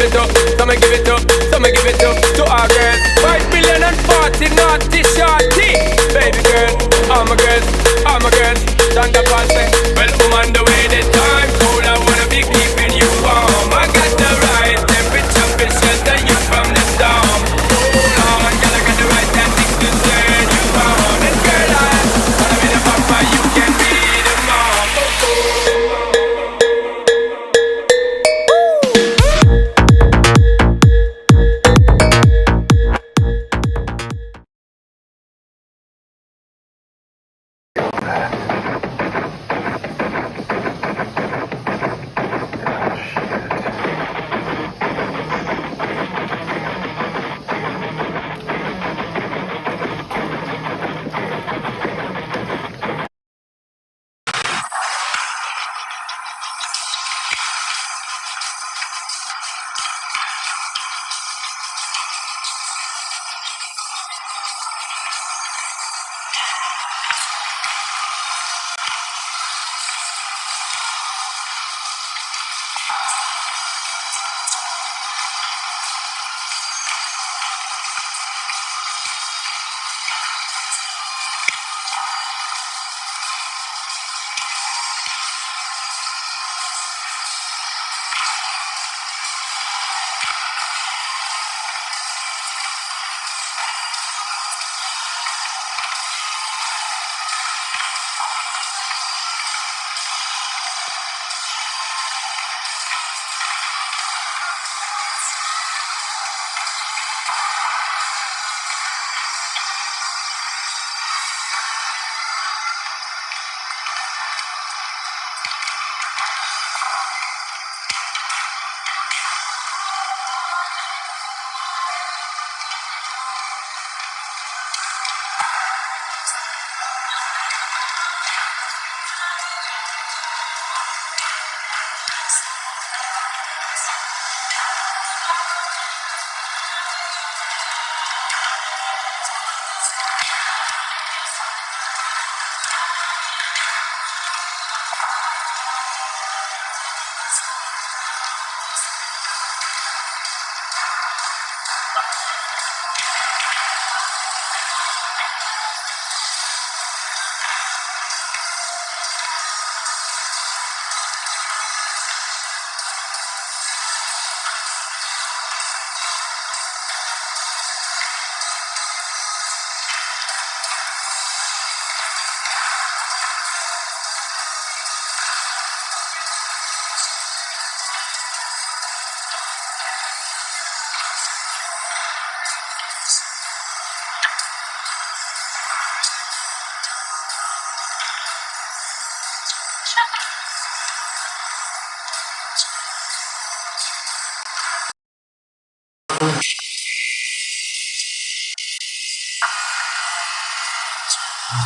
it up, so me give it up, so me give it up to our girls. 5 billion and 40 naughty shorty. Baby girl, all my girls, stand up and say, well, woman, the way the time cold, I wanna be keeping you warm. I got the right temperature to shelter you from the storm. Hold on, girl, I got the right tactics to turn you on. And girl, I wanna be the papa, you can be the mom.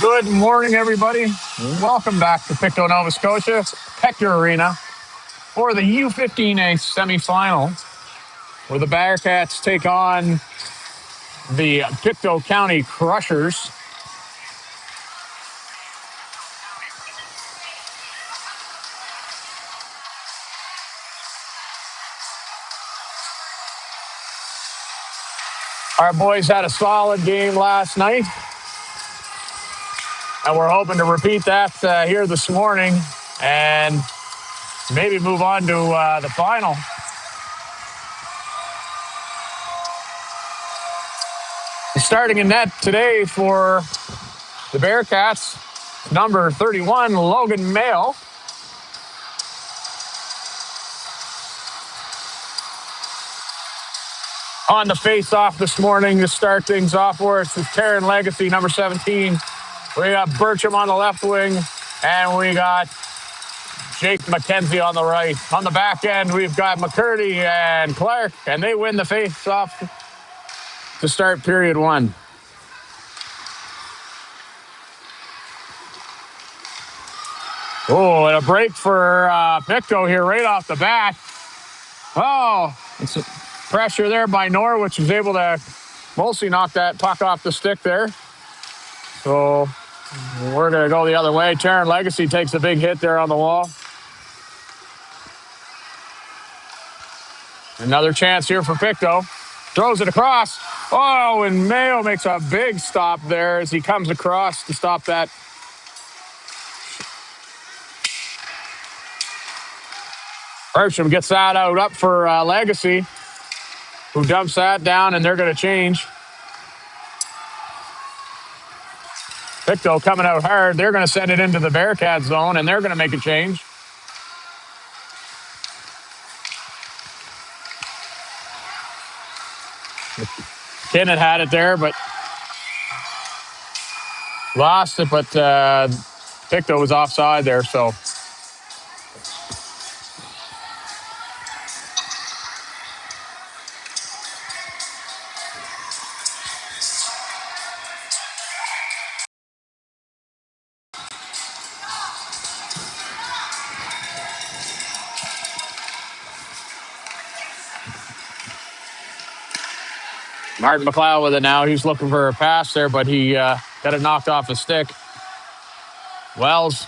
Good morning, everybody. Welcome back to Pictou, Nova Scotia, Pictou Arena for the U15A semifinal, where the Bearcats take on the Pictou County Crushers. Our boys had a solid game last night, and we're hoping to repeat that here this morning and maybe move on to the final. Starting in net today for the Bearcats, number 31, Logan Mayo. On the face-off this morning to start things off for us is Taryn Legacy, number 17. We got Bertram on the left wing, and we got Jake McKenzie on the right. On the back end, we've got McCurdy and Clark, and they win the face-off to start period one. Oh, and a break for Pictou here right off the bat. Oh, it's pressure there by Norwich, who's able to mostly knock that puck off the stick there. So we're going to go the other way. Taryn Legacy takes a big hit there on the wall. Another chance here for Pictou. Throws it across. Oh, and Mayo makes a big stop there as he comes across to stop that. Bertram gets that out up for Legacy, who dumps that down, and they're going to change. Pictou coming out hard. They're going to send it into the Bearcat zone, and they're going to make a change. McKinnon had it there, but lost it. But Pictou was offside there, so. Martin McLeod with it now. He's looking for a pass there, but he got it knocked off his stick. Wells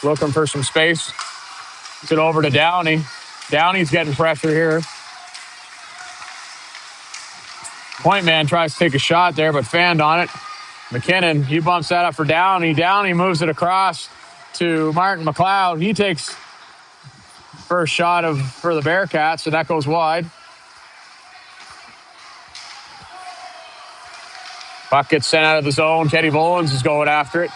looking for some space. Gets it over to Downey. Downey's getting pressure here. Point man tries to take a shot there, but fanned on it. McKinnon, he bumps that up for Downey. Downey moves it across to Martin McLeod. He takes first shot for the Bearcats, so that goes wide. Puck gets sent out of the zone. Teddy Volans is going after it.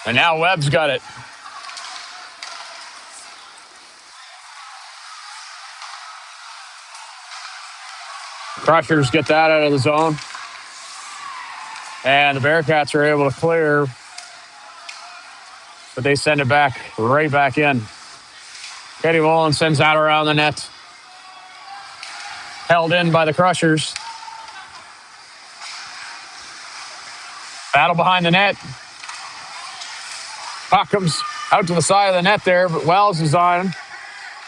And now Webb's got it. Crushers get that out of the zone. And the Bearcats are able to clear, but they send it right back in. Teddy Volans sends that around the net. Held in by the Crushers. Battle behind the net. Puck comes out to the side of the net there, but Wells is on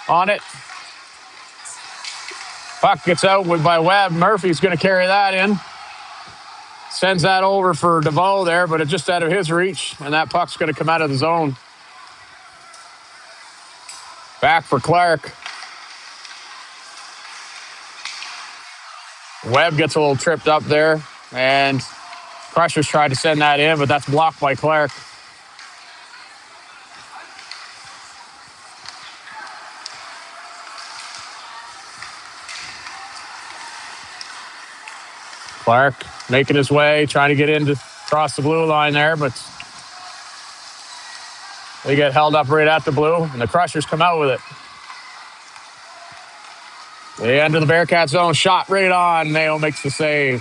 it. Puck gets out by Webb. Murphy's going to carry that in. Sends that over for DeVoe there, but it's just out of his reach, and that puck's going to come out of the zone. Back for Clark. Webb gets a little tripped up there, and Crushers tried to send that in, but that's blocked by Clark. Clark making his way, trying to get in to cross the blue line there, but they get held up right at the blue, and the Crushers come out with it. They enter the Bearcat zone, shot right on. Mayo makes the save.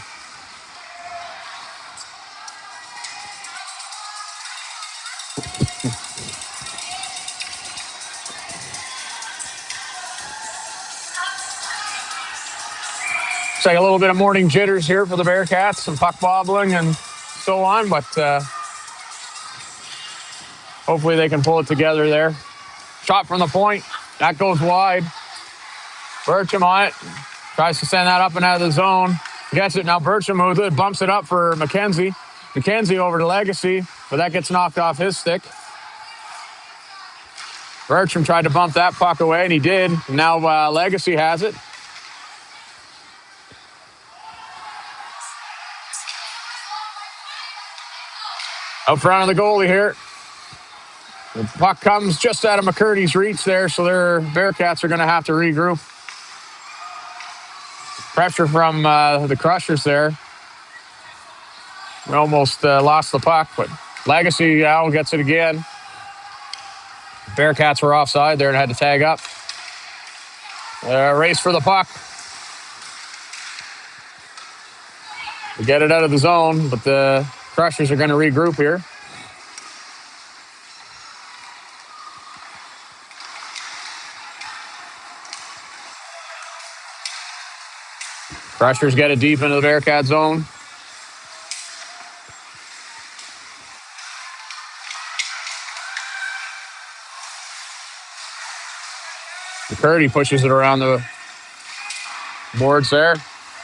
It's like a little bit of morning jitters here for the Bearcats, some puck bobbling and so on, but hopefully they can pull it together there. Shot from the point. That goes wide. Bertram on it. Tries to send that up and out of the zone. Gets it. Now Bertram moves it, bumps it up for McKenzie. McKenzie over to Legacy, but that gets knocked off his stick. Bertram tried to bump that puck away, and he did. Now Legacy has it. Out front of the goalie here. The puck comes just out of McCurdy's reach there, so their Bearcats are going to have to regroup. Pressure from the Crushers there. We almost lost the puck, but Legacy now gets it again. Bearcats were offside there and had to tag up. Race for the puck. We get it out of the zone, but the Crushers are going to regroup here. Crushers get it deep into the Bearcat zone. McCurdy pushes it around the boards there.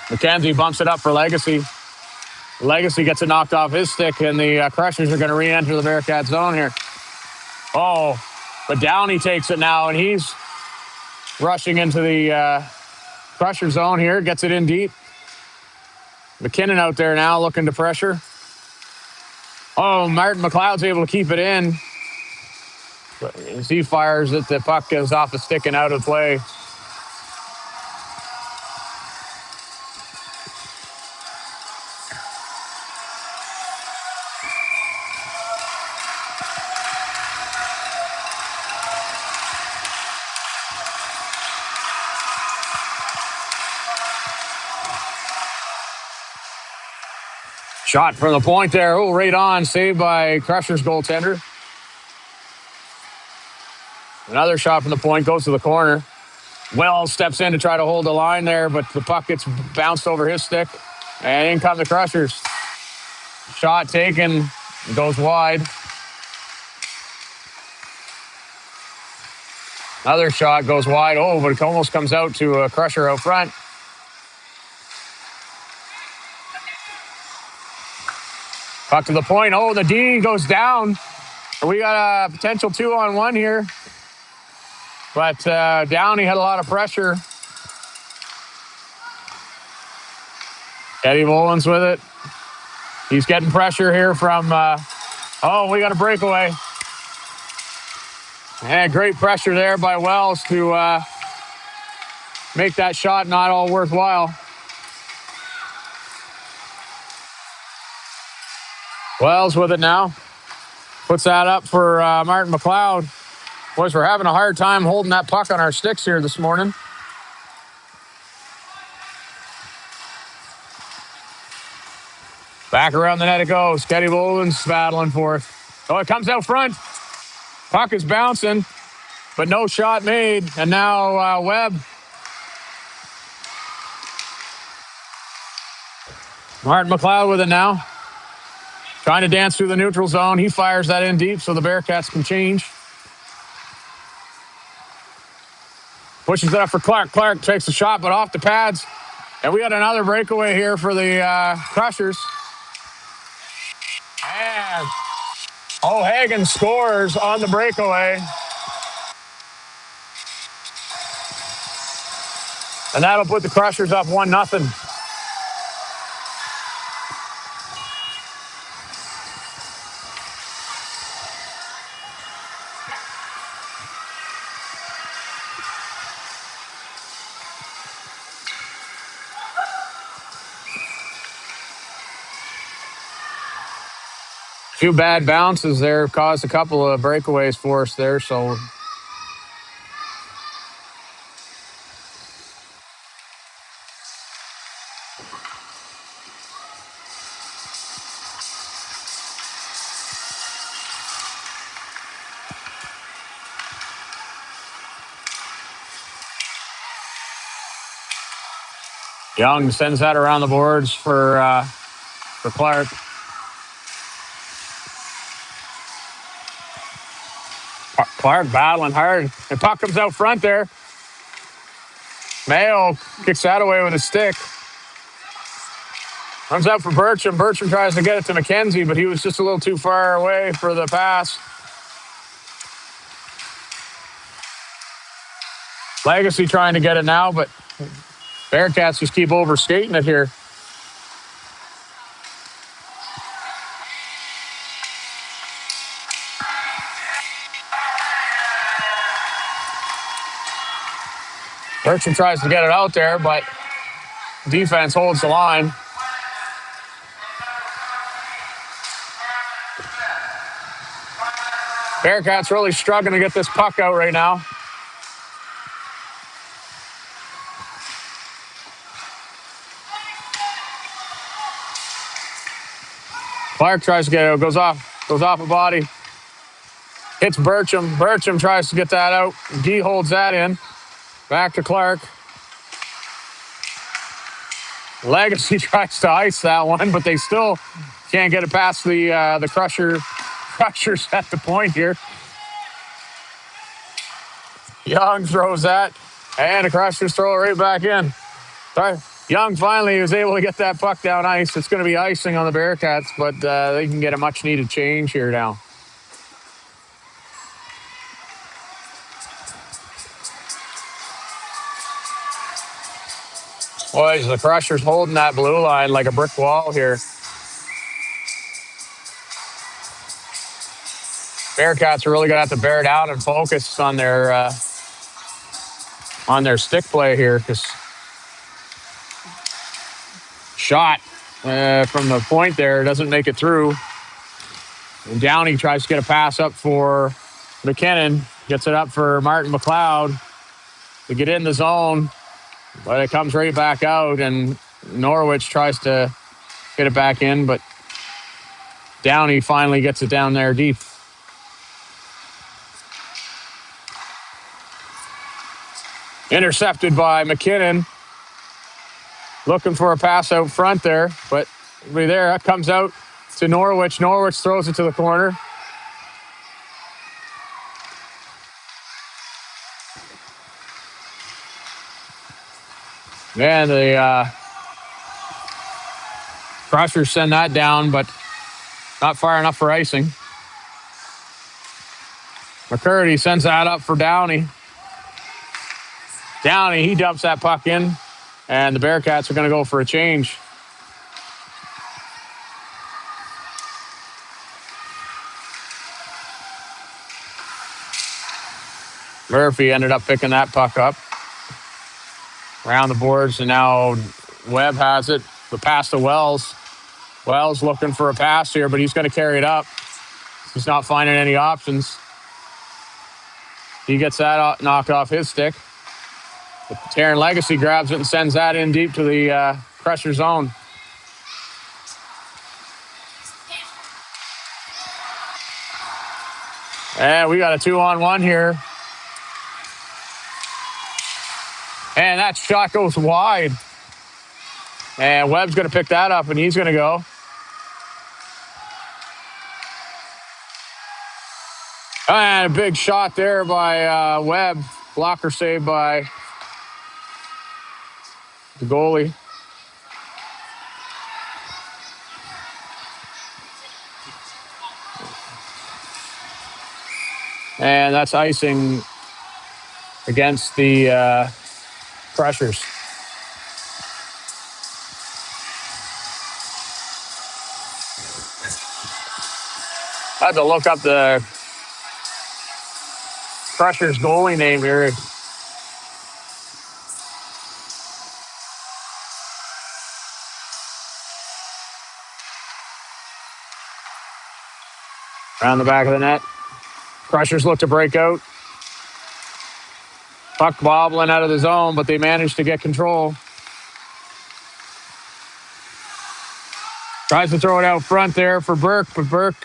McKenzie bumps it up for Legacy. Legacy gets it knocked off his stick, and the Crushers are going to re-enter the Bearcat zone here. Oh, but Downey takes it now, and he's rushing into the pressure zone here. Gets it in deep. McKinnon out there now looking to pressure. Oh, Martin McLeod's able to keep it in. But as he fires it, the puck goes off the stick and out of play. Shot from the point there. Oh, right on. Saved by Crusher's goaltender. Another shot from the point. Goes to the corner. Wells steps in to try to hold the line there, but the puck gets bounced over his stick. And in come the Crushers. Shot taken. Goes wide. Another shot goes wide. Oh, but it almost comes out to a Crusher out front. Puck to the point. Oh, the D goes down. We got a potential 2-on-1 here. But Downey had a lot of pressure. Eddie Mullins with it. He's getting pressure here from... oh, we got a breakaway. And great pressure there by Wells to make that shot not all worthwhile. Wells with it now. Puts that up for Martin McLeod. Boys, we're having a hard time holding that puck on our sticks here this morning. Back around the net it goes. Eddie Mullins battling for it. Oh, it comes out front. Puck is bouncing, but no shot made. And now Webb. Martin McLeod with it now. Trying to dance through the neutral zone. He fires that in deep so the Bearcats can change. Pushes it up for Clark. Clark takes the shot, but off the pads. And we got another breakaway here for the Crushers. And O'Hagan scores on the breakaway. And that'll put the Crushers up 1-0. Few bad bounces there caused a couple of breakaways for us there, so Young sends that around the boards for Clark. Clark battling hard. The puck comes out front there. Mayo kicks that away with a stick. Runs out for Bertram. Bertram tries to get it to McKenzie, but he was just a little too far away for the pass. Legacy trying to get it now, but Bearcats just keep overskating it here. Bertram tries to get it out there, but defense holds the line. Bearcats really struggling to get this puck out right now. Clark tries to get it, goes off a body. Hits Bertram. Bertram tries to get that out. D holds that in. Back to Clark. Legacy tries to ice that one, but they still can't get it past the Crushers at the point here. Young throws that, and the Crushers throw it right back in. Sorry. Young finally was able to get that puck down ice. It's going to be icing on the Bearcats, but they can get a much-needed change here now. Boys, the Crushers holding that blue line like a brick wall here. Bearcats are really going to have to bear down and focus on their stick play here, because shot from the point there doesn't make it through. And Downey tries to get a pass up for McKinnon, gets it up for Martin McLeod to get in the zone, but it comes right back out, and Norwich tries to get it back in, but Downey finally gets it down there deep. Intercepted by McKinnon. Looking for a pass out front there, but there it comes out to Norwich. Norwich throws it to the corner. And the Crushers send that down, but not far enough for icing. McCurdy sends that up for Downey. Downey, he dumps that puck in, and the Bearcats are going to go for a change. Murphy ended up picking that puck up around the boards, and now Webb has it. The pass to Wells. Wells looking for a pass here, but he's going to carry it up. He's not finding any options. He gets that knocked off his stick. But Terran Legacy grabs it and sends that in deep to the Crusher zone. And we got a 2-on-1 here. And that shot goes wide. And Webb's going to pick that up, and he's going to go. And a big shot there by Webb. Blocker saved by the goalie. And that's icing against the Crushers. I had to look up the Crushers goalie name here. Around the back of the net. Crushers look to break out. Puck wobbling out of the zone, but they managed to get control. Tries to throw it out front there for Burke, but Burke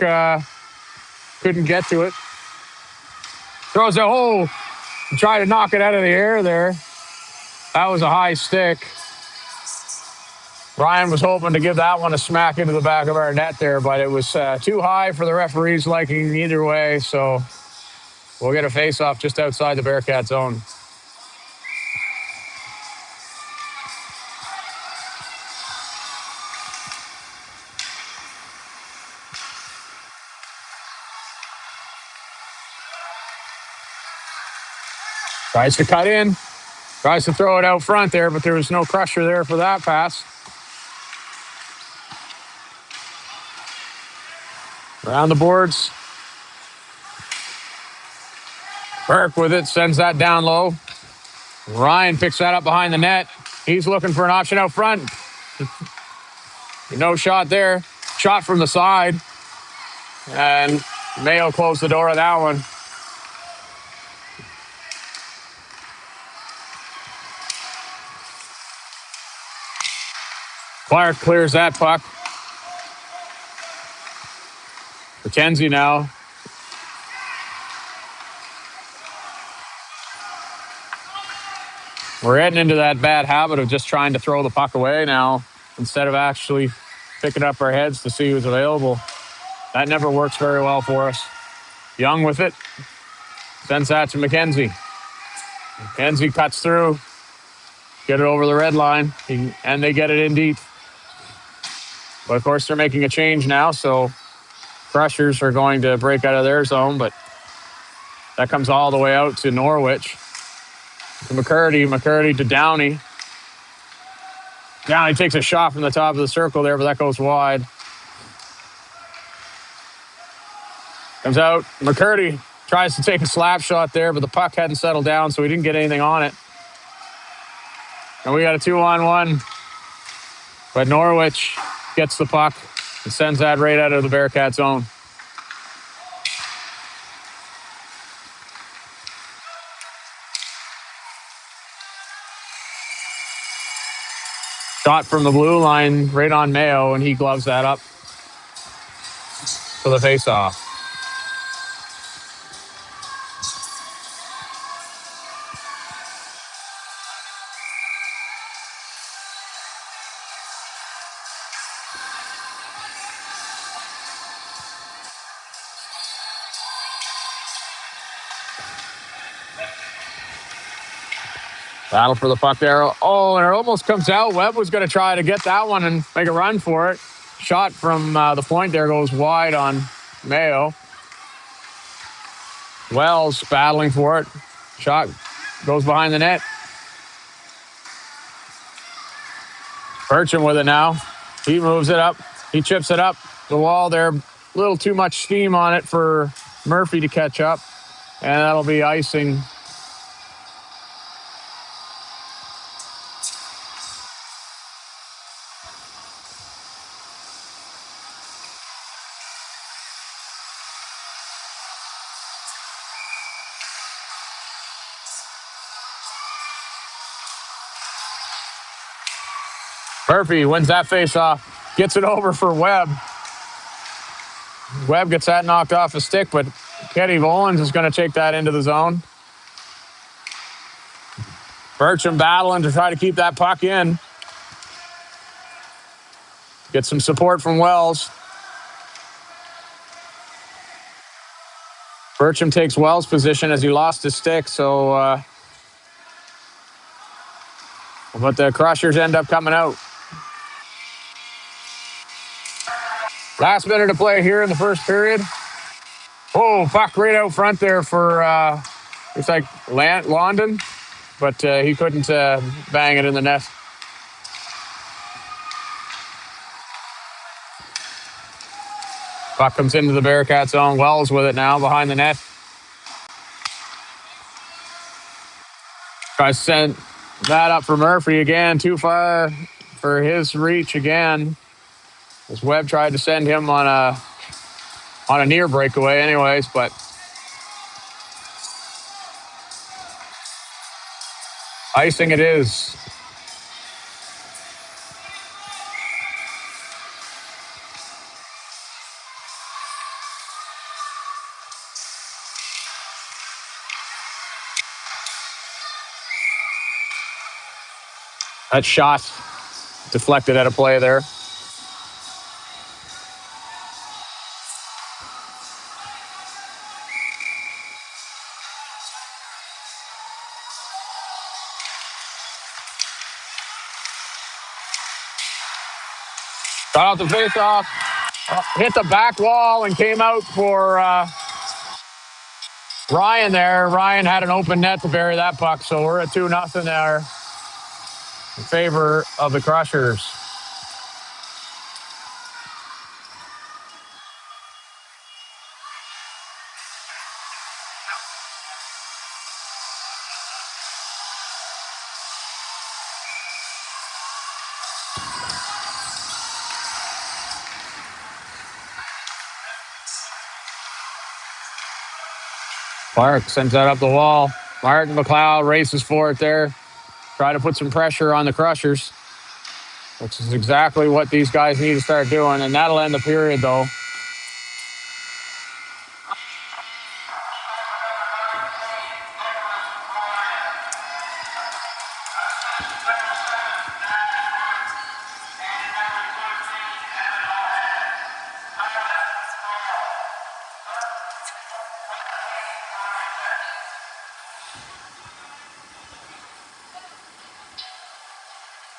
couldn't get to it. Throws it, try to knock it out of the air there. That was a high stick. Ryan was hoping to give that one a smack into the back of our net there, but it was too high for the referee's liking either way, so we'll get a face-off just outside the Bearcat zone. Tries to cut in. Tries to throw it out front there, but there was no Crusher there for that pass. Around the boards. Burke with it, sends that down low. Ryan picks that up behind the net. He's looking for an option out front. No shot there. Shot from the side. And Mayo closed the door on that one. Clark clears that puck. McKenzie now. We're heading into that bad habit of just trying to throw the puck away now instead of actually picking up our heads to see who's available. That never works very well for us. Young with it. Sends that to McKenzie. McKenzie cuts through. Get it over the red line. And they get it in deep. But, of course, they're making a change now, so Crushers are going to break out of their zone, but that comes all the way out to Norwich. To McCurdy to Downey. Down, he takes a shot from the top of the circle there, but that goes wide. Comes out. McCurdy tries to take a slap shot there, but the puck hadn't settled down, so he didn't get anything on it. And we got a 2-on-1. But Norwich gets the puck and sends that right out of the Bearcat zone. Shot from the blue line right on Mayo, and he gloves that up for the faceoff. Battle for the puck there. Oh, and it almost comes out. Webb was going to try to get that one and make a run for it. Shot from the point there goes wide on Mayo. Wells battling for it. Shot goes behind the net. Bertram with it now. He moves it up. He chips it up the wall there. A little too much steam on it for Murphy to catch up. And that'll be icing. Murphy wins that faceoff. Gets it over for Webb. Webb gets that knocked off a stick, but Kenny Volans is going to take that into the zone. Bertram battling to try to keep that puck in. Get some support from Wells. Bertram takes Wells' position as he lost his stick, so but the Crushers end up coming out. Last minute to play here in the first period. Oh, puck right out front there for, looks like London, but he couldn't bang it in the net. Puck comes into the Bearcat zone. Wells with it now behind the net. Tries to send that up for Murphy again. Too far for his reach again. As Webb tried to send him on a near breakaway anyways, but icing it is. That shot deflected at a play there. Got off the faceoff, hit the back wall and came out for Ryan there. Ryan had an open net to bury that puck, so we're at 2-0 there in favor of the Crushers. Clark sends that up the wall. Martin McLeod races for it there. Try to put some pressure on the Crushers, which is exactly what these guys need to start doing, and that'll end the period, though.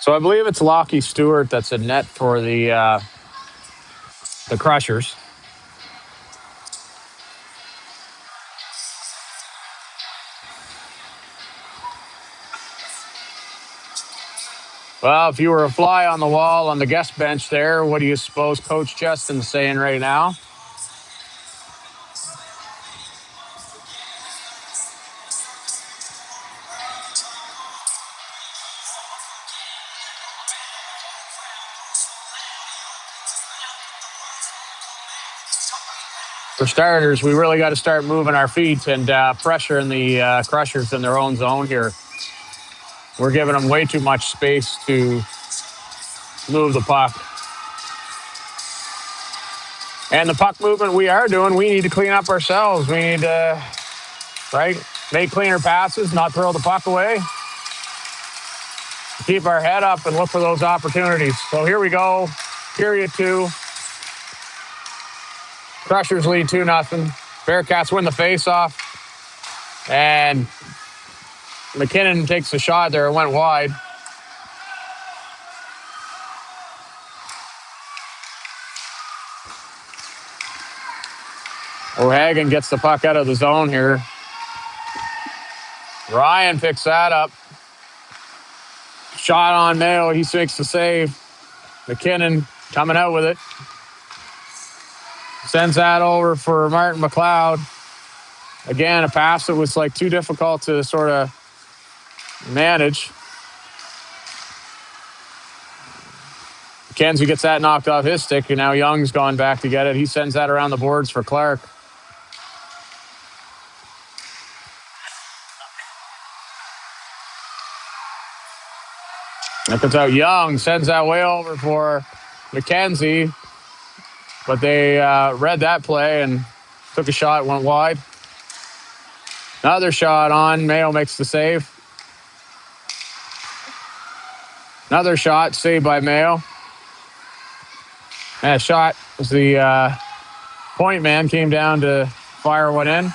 So I believe it's Lockie Stewart that's a net for the Crushers. Well, if you were a fly on the wall on the guest bench there, what do you suppose Coach Justin's saying right now? For starters, we really got to start moving our feet and pressuring the Crushers in their own zone here. We're giving them way too much space to move the puck. And the puck movement we are doing, we need to clean up ourselves. We need to, right, make cleaner passes, not throw the puck away. Keep our head up and look for those opportunities. So here we go, period 2. Crushers lead 2-0. Bearcats win the faceoff. And McKinnon takes the shot there. It went wide. O'Hagan gets the puck out of the zone here. Ryan picks that up. Shot on Mayo. He makes the save. McKinnon coming out with it. Sends that over for Martin McLeod. Again, a pass that was like too difficult to sort of manage. McKenzie gets that knocked off his stick, and now Young's gone back to get it. He sends that around the boards for Clark. That comes out Young, sends that way over for McKenzie. But they read that play and took a shot, went wide. Another shot on. Mayo makes the save. Another shot, saved by Mayo. And a shot as the point man came down to fire one in.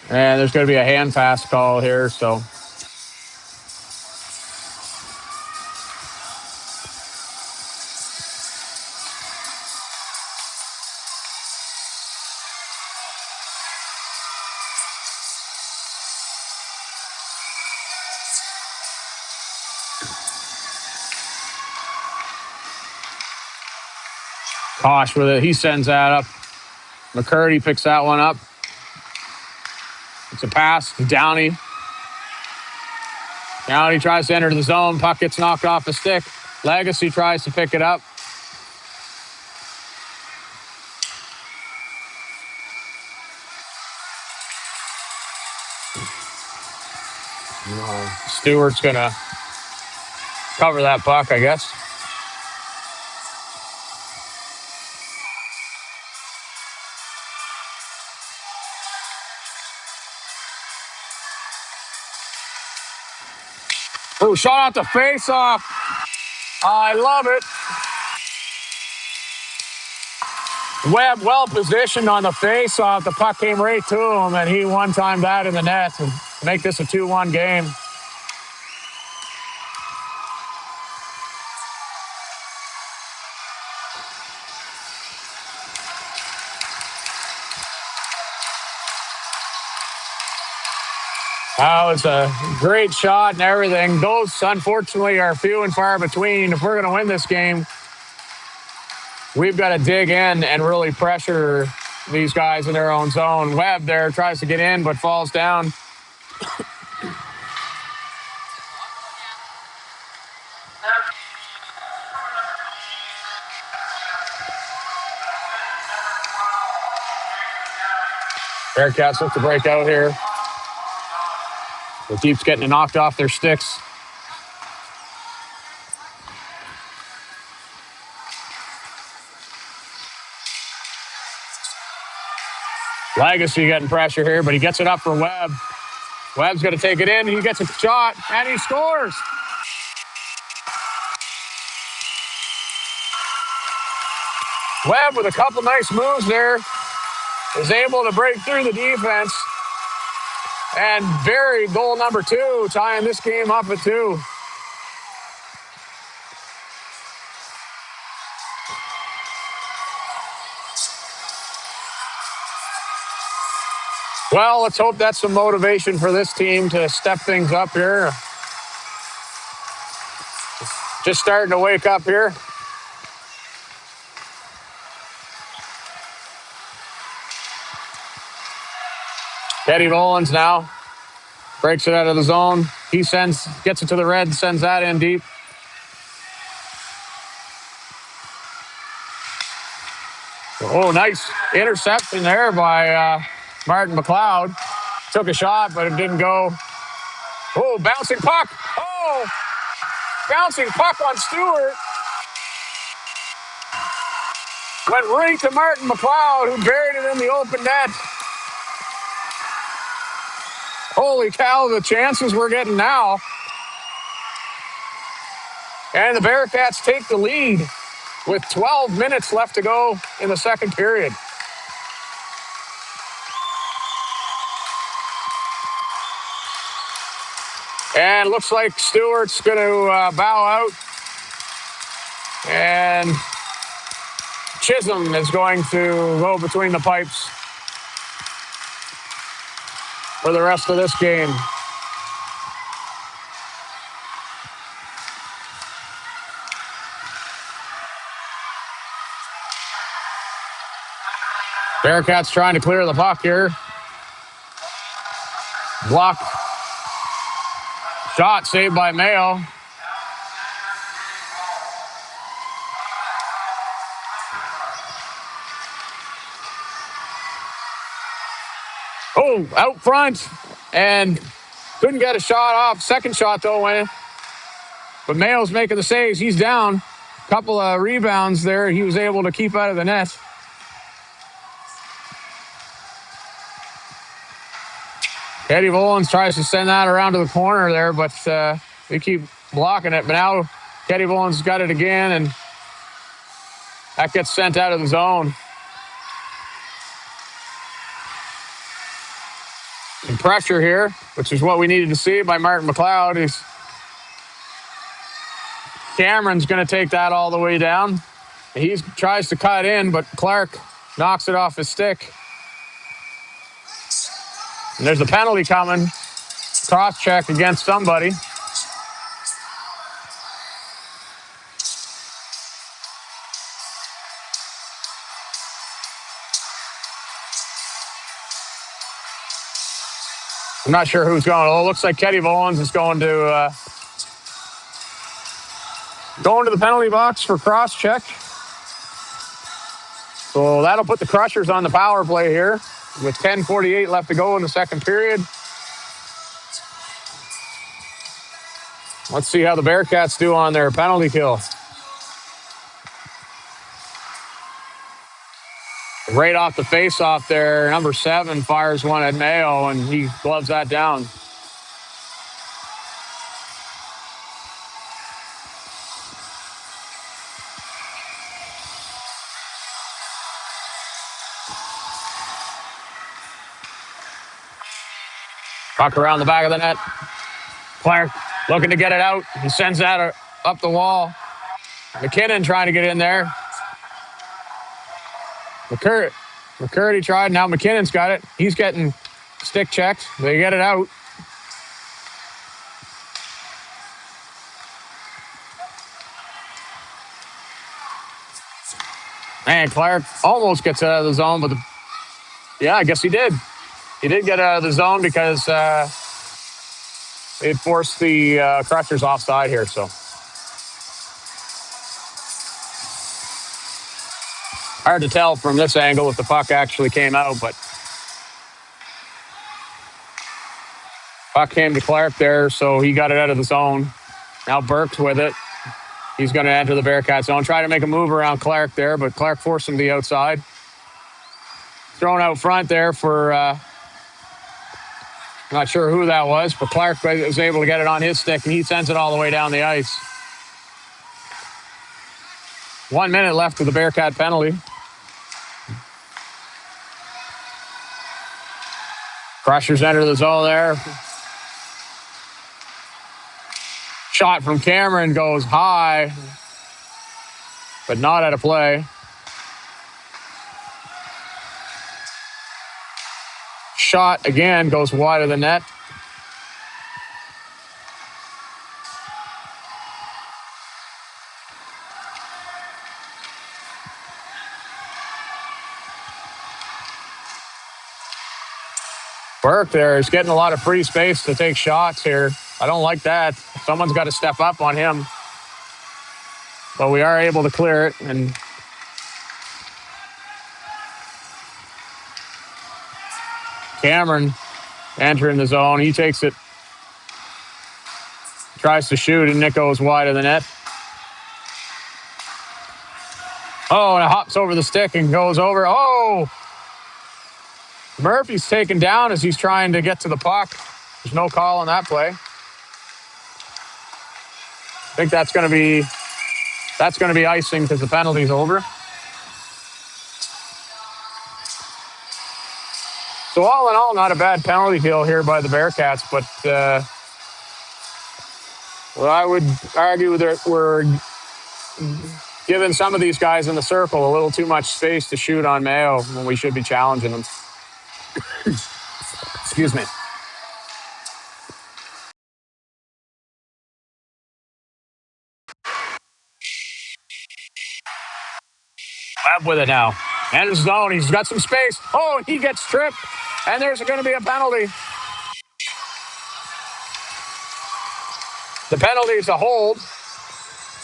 And there's going to be a hand pass call here, so. Kosh with it. He sends that up. McCurdy picks that one up. It's a pass to Downey. Downey tries to enter the zone. Puck gets knocked off the stick. Legacy tries to pick it up. Stewart's going to cover that puck, I guess. Oh, shot out the face-off. I love it. Webb well positioned on the face-off. The puck came right to him, and he one-timed that in the net to make this a 2-1 game. That was a great shot and everything. Those, unfortunately, are few and far between. If we're going to win this game, we've got to dig in and really pressure these guys in their own zone. Webb there tries to get in but falls down. Bearcats look to break out here. It keeps getting knocked off their sticks. Legacy getting pressure here, but he gets it up for Webb. Webb's going to take it in. He gets a shot, and he scores. Webb with a couple nice moves there is able to break through the defense and bury goal number 2, tying this game up at 2. Well, let's hope that's some motivation for this team to step things up here. Just starting to wake up here. Eddie Volans now breaks it out of the zone. He gets it to the red, sends that in deep. Oh, nice interception there by Martin McLeod. Took a shot, but it didn't go. Oh, bouncing puck. Oh, bouncing puck on Stewart. Went right to Martin McLeod, who buried it in the open net. Holy cow, the chances we're getting now. And the Bearcats take the lead with 12 minutes left to go in the second period. And looks like Stewart's going to bow out. And Chisholm is going to go between the pipes for the rest of this game. Bearcats trying to clear the puck here. Block. Shot saved by Mayo. Oh, out front. And couldn't get a shot off. Second shot, though, went in. But Mayo's making the saves. He's down. A couple of rebounds there. He was able to keep out of the net. Eddie Volans tries to send that around to the corner there, but they keep blocking it. But now Eddie Volans got it again, and that gets sent out of the zone. Some pressure here, which is what we needed to see by Martin McLeod. Cameron's going to take that all the way down. He tries to cut in, but Clark knocks it off his stick. And there's a penalty coming. Cross-check against somebody. I'm not sure who's going. Oh, it looks like Eddie Volans is going to the penalty box for cross-check. So that'll put the Crushers on the power play here with 10:48 left to go in the second period. Let's see how the Bearcats do on their penalty kill. Right off the face-off there, number 7 fires one at Mayo, and he gloves that down. Puck around the back of the net. Clark looking to get it out. He sends that up the wall. McKinnon trying to get in there. McCurdy tried. Now McKinnon's got it. He's getting stick checked. They get it out. Man, Clark almost gets out of the zone, but I guess he did. He did get out of the zone because it forced the Crushers offside here. So hard to tell from this angle if the puck actually came out, but puck came to Clark there, so he got it out of the zone. Now Burke's with it. He's going to enter the Bearcat zone. Try to make a move around Clark there, but Clark forced him to the outside. Thrown out front there for... not sure who that was, but Clark was able to get it on his stick, and he sends it all the way down the ice. 1 minute left of the Bearcat penalty. Crushers enter the zone there. Shot from Cameron goes high, but not out of play. shot again goes wide of the net. Burke there is getting a lot of free space to take shots here. I don't like that. Someone's got to step up on him. But we are able to clear it. And Cameron entering the zone. He takes it, tries to shoot, and Nick goes wide of the net. Oh, and it hops over the stick and goes over. Oh! Murphy's taken down as he's trying to get to the puck. There's no call on that play. I think that's going to be icing because the penalty's over. So all in all, not a bad penalty kill here by the Bearcats, but well, I would argue that we're giving some of these guys in the circle a little too much space to shoot on Mayo when we should be challenging them. Excuse me. Webb with it now. And his zone. He's got some space. Oh, he gets tripped. And there's going to be a penalty. The penalty is a hold.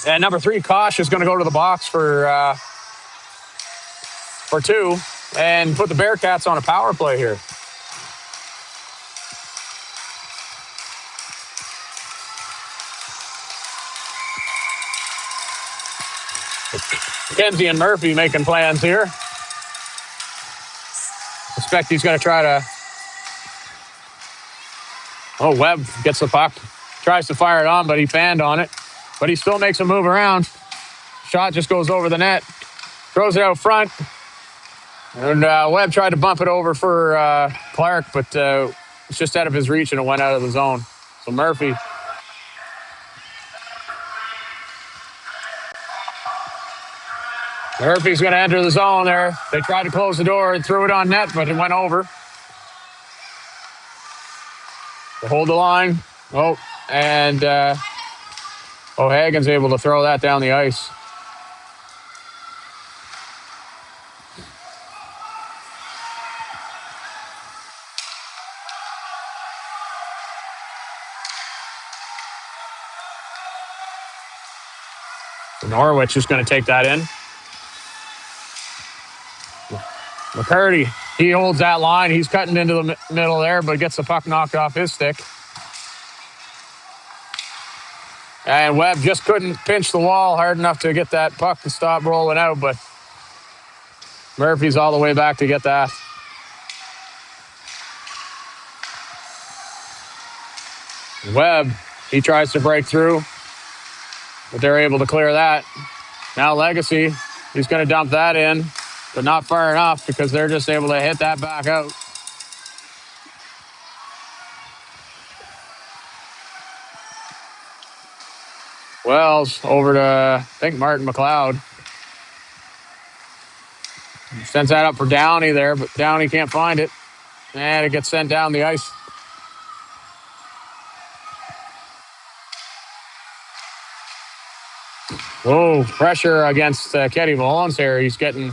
And number 3, Kosh, is going to go to the box for 2 and put the Bearcats on a power play here. Kenzie and Murphy making plans here. Expect he's going to try to... Oh, Webb gets the puck. Tries to fire it on, but he fanned on it. But he still makes a move around. Shot just goes over the net. Throws it out front. And Webb tried to bump it over for Clark, but it's just out of his reach and it went out of the zone. So Murphy's going to enter the zone there. They tried to close the door and threw it on net, but it went over. They hold the line. Oh, and O'Hagan's able to throw that down the ice. Norwich is going to take that in. McCurdy, he holds that line. He's cutting into the middle there, but gets the puck knocked off his stick. And Webb just couldn't pinch the wall hard enough to get that puck to stop rolling out, but Murphy's all the way back to get that. Webb, he tries to break through, but they're able to clear that. Now Legacy, he's going to dump that in, but not far enough because they're just able to hit that back out. Wells over to, I think, Martin McLeod. Sends that up for Downey there, but Downey can't find it. And it gets sent down the ice. Whoa, pressure against Ketty Volans here. He's getting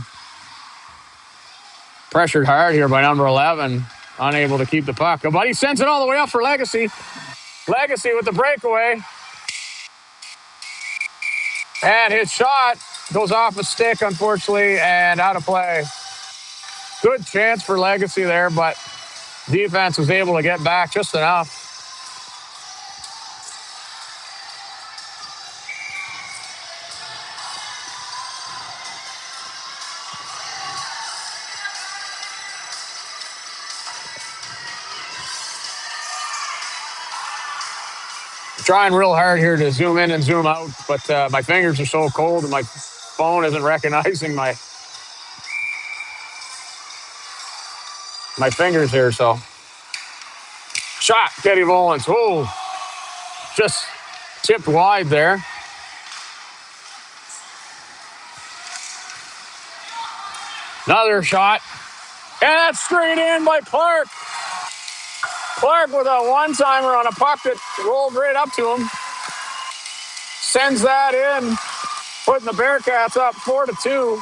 pressured hard here by number 11. Unable to keep the puck. But he sends it all the way up for Legacy. Legacy with the breakaway. And his shot goes off a stick, unfortunately, and out of play. Good chance for Legacy there, but defense was able to get back just enough. Trying real hard here to zoom in and zoom out, but my fingers are so cold and my phone isn't recognizing my fingers here, so. Shot, Ketty Volans. Oh, just tipped wide there. Another shot. And that's straight in by Clark. Clark with a one-timer on a puck that rolled right up to him. Sends that in, putting the Bearcats up 4-2.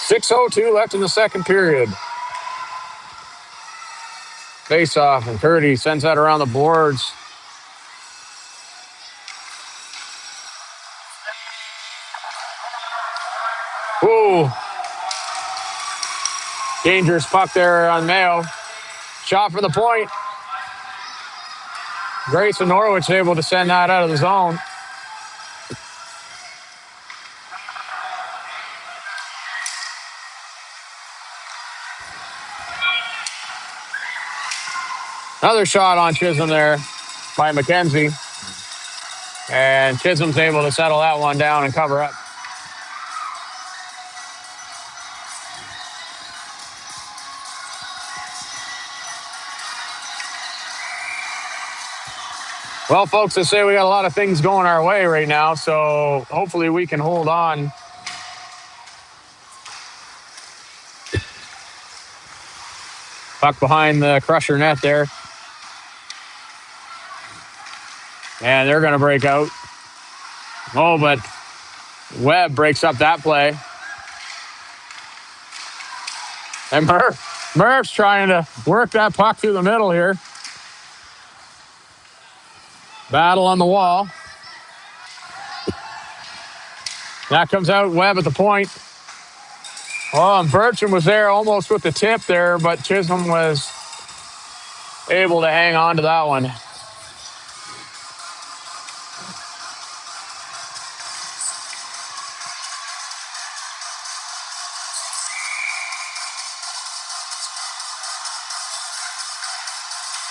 .6:02 left in the second period. Face-off, and Purdy sends that around the boards. Ooh. Dangerous puck there on Mayo. Shot for the point. Grayson Norwich able to send that out of the zone. Another shot on Chisholm there by McKenzie. And Chisholm's able to settle that one down and cover up. Well, folks, I say we got a lot of things going our way right now, so hopefully we can hold on. Puck behind the Crusher net there. And they're going to break out. Oh, but Webb breaks up that play. And Murph's trying to work that puck through the middle here. Battle on the wall. That comes out, Webb at the point. Oh, and Bertram was there almost with the tip there, but Chisholm was able to hang on to that one.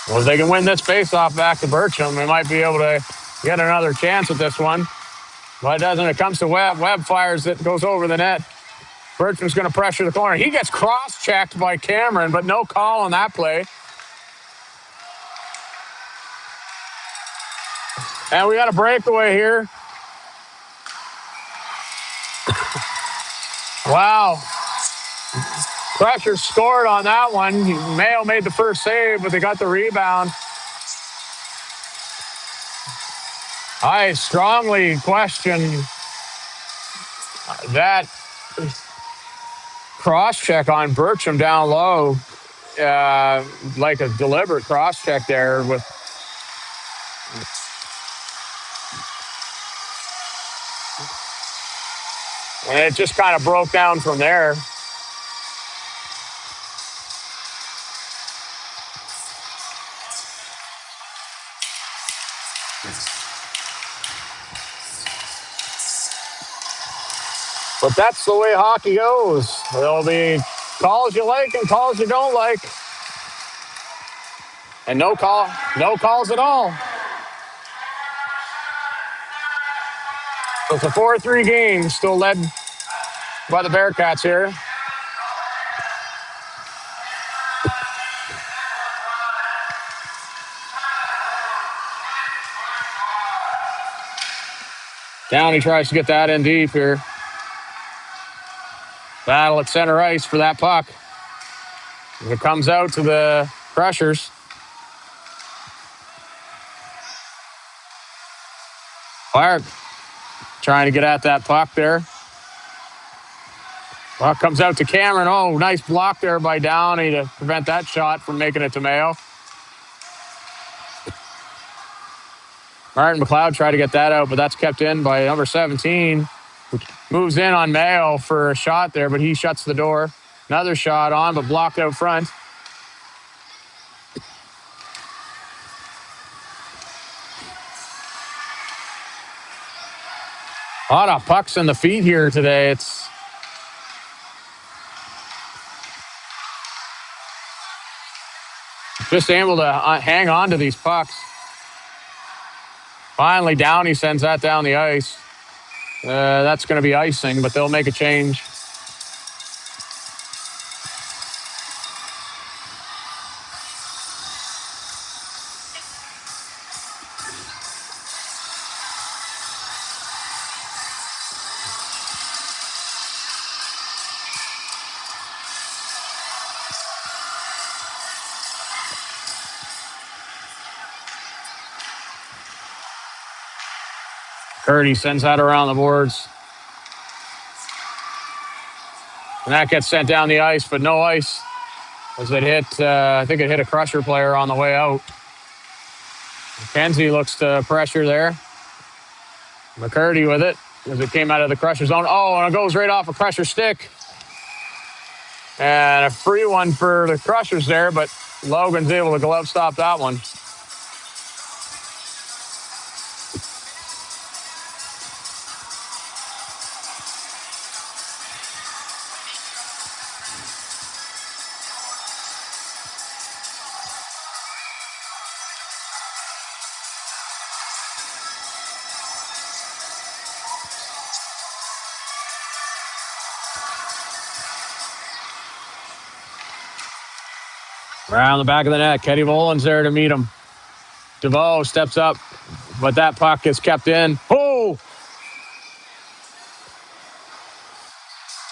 Well, if they can win this faceoff back to Bertram, they might be able to get another chance at this one. But it doesn't. It comes to Webb. Webb fires it, goes over the net. Bertram's going to pressure the corner. He gets cross-checked by Cameron, but no call on that play. And we got a breakaway here. Wow. Crusher scored on that one. Mayo made the first save, but they got the rebound. I strongly question that cross-check on Bertram down low, like a deliberate cross-check there with. And it just kind of broke down from there. But that's the way hockey goes. There'll be calls you like and calls you don't like. And no calls at all. So it's a 4-3 game, still led by the Bearcats here. Downey tries to get that in deep here. Battle at center ice for that puck. It comes out to the Crushers. Clark trying to get at that puck there. Puck comes out to Cameron. Oh, nice block there by Downey to prevent that shot from making it to Mayo. Martin McLeod tried to get that out, but that's kept in by number 17. Moves in on Mayo for a shot there, but he shuts the door. Another shot on, but blocked out front. A lot of pucks in the feet here today. It's just able to hang on to these pucks. Finally, Downey sends that down the ice. That's going to be icing, but they'll make a change. Curdy sends that around the boards. And that gets sent down the ice, but no ice as it hit, I think it hit a Crusher player on the way out. McKenzie looks to pressure there. McCurdy with it as it came out of the Crusher zone. Oh, and it goes right off a Crusher stick. And a free one for the Crushers there, but Logan's able to glove stop that one. Around the back of the net, Kenny Boland's there to meet him. DeVoe steps up, but that puck is kept in. Oh!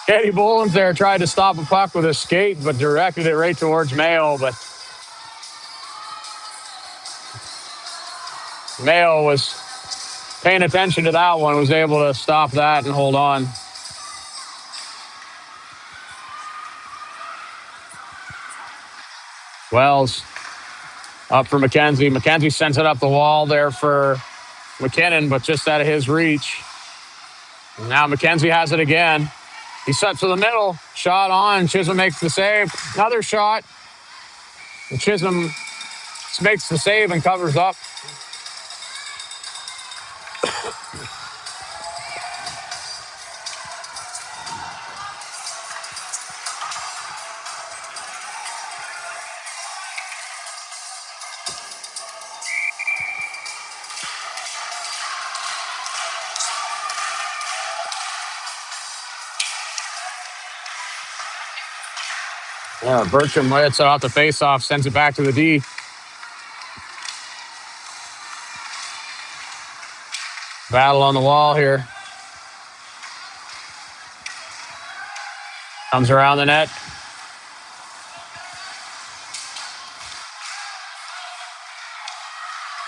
Kenny Boland's there, tried to stop a puck with his skate, but directed it right towards Mayo, but Mayo was paying attention to that one, was able to stop that and hold on. Wells up for McKenzie. McKenzie sends it up the wall there for McKinnon, but just out of his reach. And now McKenzie has it again. He sets to the middle. Shot on. Chisholm makes the save. Another shot. And Chisholm makes the save and covers up. Yeah, Bertram hits it off the faceoff, sends it back to the D. Battle on the wall here. Comes around the net.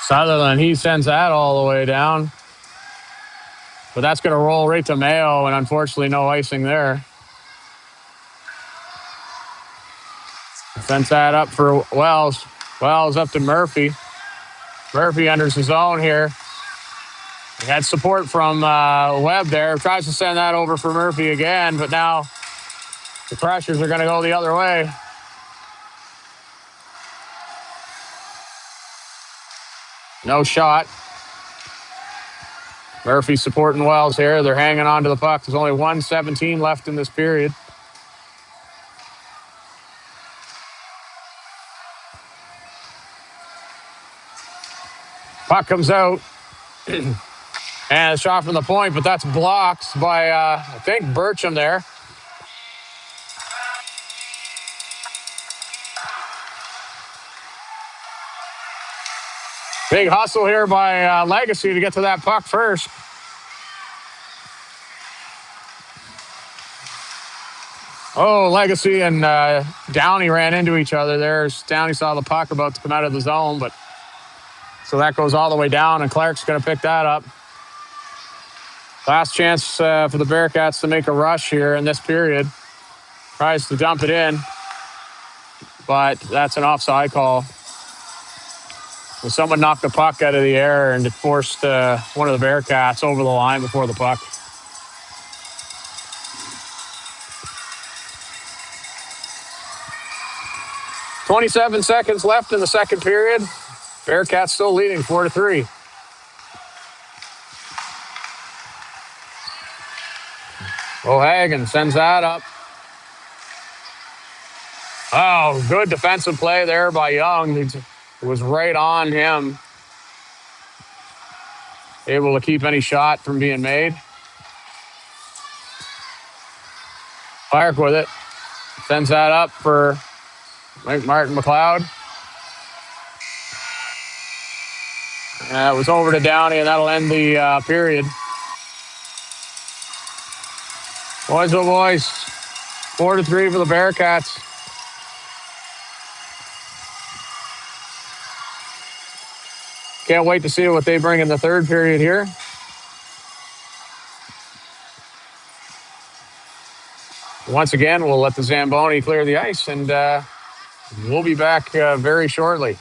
Sutherland, he sends that all the way down. But that's going to roll right to Mayo, and unfortunately no icing there. Sends that up for Wells. Wells up to Murphy. Murphy enters the zone here. He had support from Webb there. Tries to send that over for Murphy again, but now the Crushers are going to go the other way. No shot. Murphy supporting Wells here. They're hanging on to the puck. There's only 1:17 left in this period. Puck comes out. And a shot from the point, but that's blocked by, I think, Bertram there. Big hustle here by Legacy to get to that puck first. Oh, Legacy and Downey ran into each other there. Downey saw the puck about to come out of the zone, but so that goes all the way down, and Clark's going to pick that up. Last chance for the Bearcats to make a rush here in this period. Tries to dump it in, but that's an offside call. Well, someone knocked the puck out of the air, and it forced one of the Bearcats over the line before the puck. .27 seconds left in the second period. Bearcats still leading 4-3. O'Hagan sends that up. Oh, good defensive play there by Young. It was right on him. Able to keep any shot from being made. Clark with it. Sends that up for Martin McLeod. It was over to Downey, and that'll end the period. Boys, oh boys. 4-3 for the Bearcats. Can't wait to see what they bring in the third period here. Once again, we'll let the Zamboni clear the ice, and we'll be back very shortly.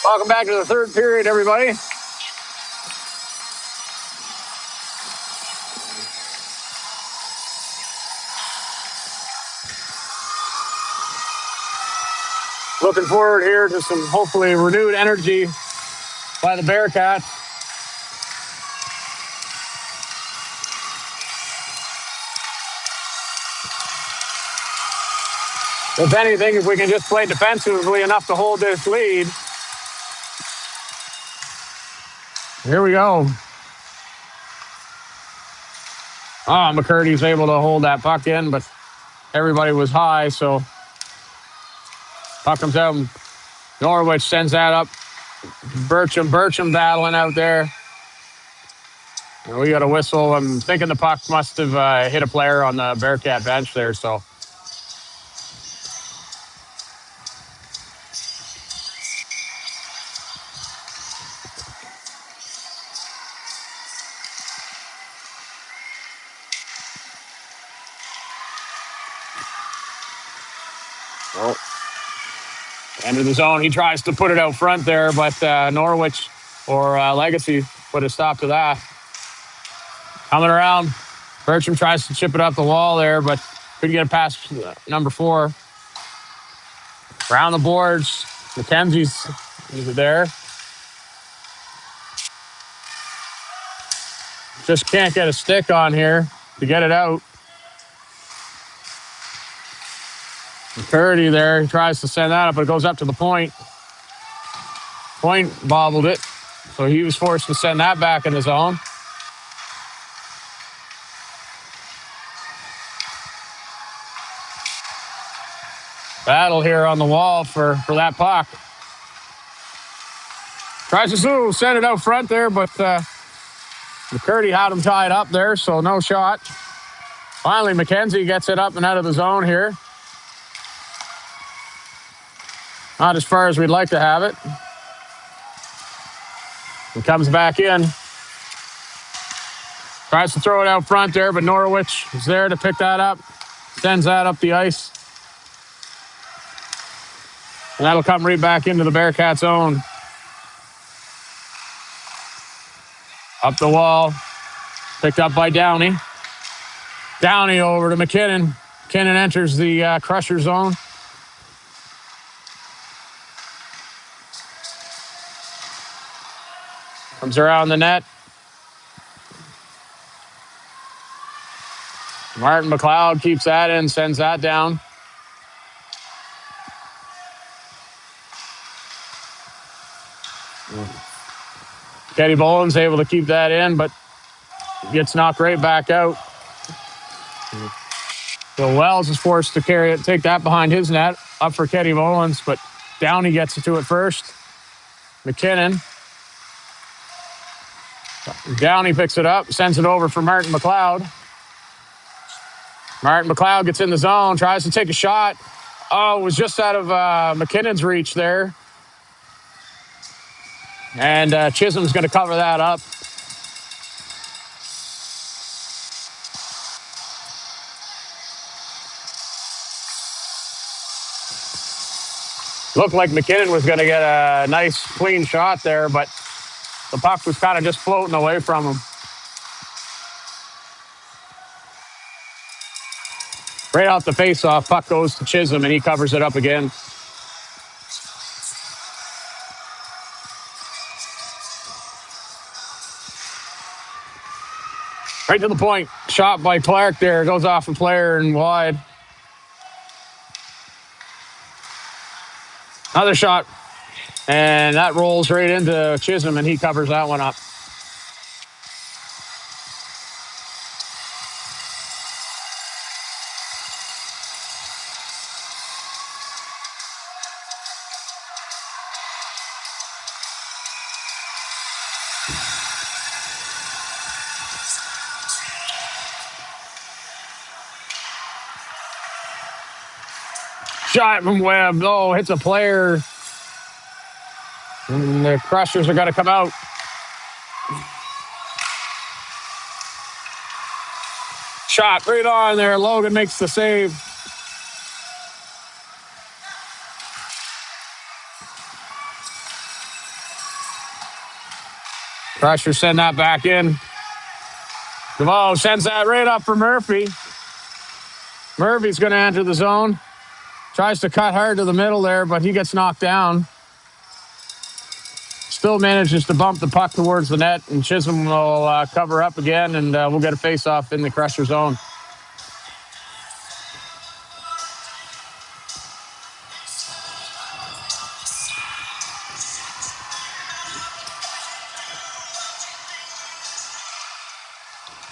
Welcome back to the third period, everybody. Looking forward here to some hopefully renewed energy by the Bearcats. If anything, if we can just play defensively enough to hold this lead. Here we go. Oh, McCurdy's able to hold that puck in, but everybody was high, so puck comes out. Norwich sends that up. Bertram battling out there. And we got a whistle. I'm thinking the puck must have hit a player on the Bearcat bench there, so. Oh. Into the zone. He tries to put it out front there, but Norwich or Legacy put a stop to that. Coming around, Bertram tries to chip it up the wall there, but couldn't get it past number 4. Around the boards, McKenzie's there. Just can't get a stick on here to get it out. McCurdy there, he tries to send that up, but it goes up to the point. Point bobbled it, so he was forced to send that back in the zone. Battle here on the wall for that puck. Tries to send it out front there, but McCurdy had him tied up there, so no shot. Finally, McKenzie gets it up and out of the zone here. Not as far as we'd like to have it. He comes back in. Tries to throw it out front there, but Norwich is there to pick that up. Sends that up the ice. And that'll come right back into the Bearcat zone. Up the wall. Picked up by Downey. Downey over to McKinnon. McKinnon enters the Crusher zone. Comes around the net. Martin McLeod keeps that in, sends that down. Teddy Boland's able to keep that in, but gets knocked right back out. So Wells is forced to carry it, take that behind his net, up for Teddy Bolans, but Downey gets to it first. McKinnon. Downey picks it up, sends it over for Martin McLeod. Martin McLeod gets in the zone, tries to take a shot. Oh, it was just out of McKinnon's reach there. And Chisholm's going to cover that up. Looked like McKinnon was going to get a nice, clean shot there, but the puck was kind of just floating away from him. Right off the faceoff, puck goes to Chisholm, and he covers it up again. Right to the point. Shot by Clark there. Goes off a player and wide. Another shot. And that rolls right into Chisholm, and he covers that one up. Shot from Webb. Oh, hits a player. And the Crushers are going to come out. Shot right on there. Logan makes the save. Crusher send that back in. DeVoe sends that right up for Murphy. Murphy's going to enter the zone. Tries to cut hard to the middle there, but he gets knocked down. Still manages to bump the puck towards the net, and Chisholm will cover up again, and we'll get a face-off in the Crusher zone.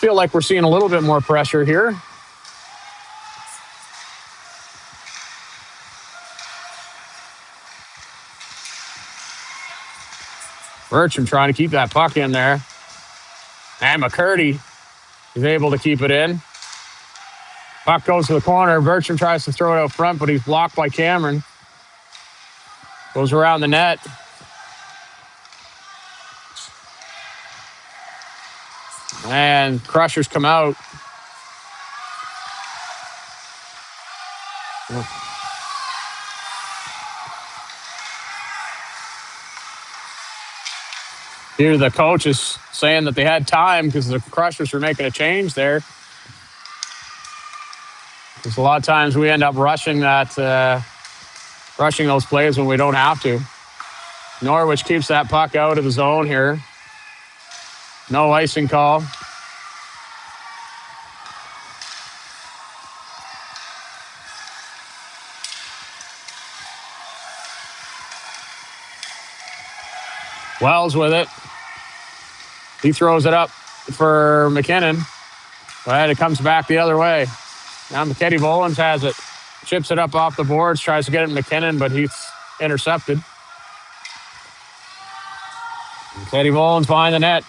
Feel like we're seeing a little bit more pressure here. Bertram trying to keep that puck in there. And McCurdy is able to keep it in. Puck goes to the corner. Bertram tries to throw it out front, but he's blocked by Cameron. Goes around the net. And Crushers come out. Here the coach is saying that they had time because the Crushers were making a change there. Because a lot of times we end up rushing those plays when we don't have to. Norwich keeps that puck out of the zone here. No icing call. Wells with it. He throws it up for McKinnon. But it comes back the other way. Now McKenny Volans has it. Chips it up off the boards, tries to get it to McKinnon, but he's intercepted. McKenny Volans behind the net.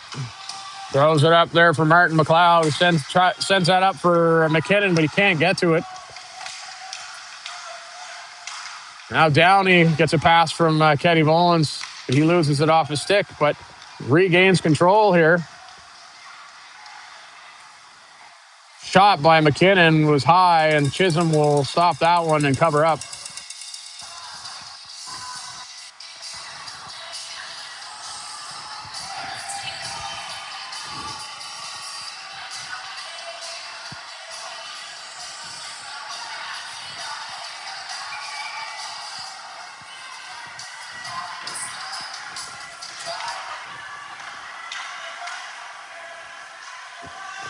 Throws it up there for Martin McLeod. He sends that up for McKinnon, but he can't get to it. Now Downey gets a pass from Kenny Volans. He loses it off his stick, but regains control here. Shot by McKinnon was high, and Chisholm will stop that one and cover up.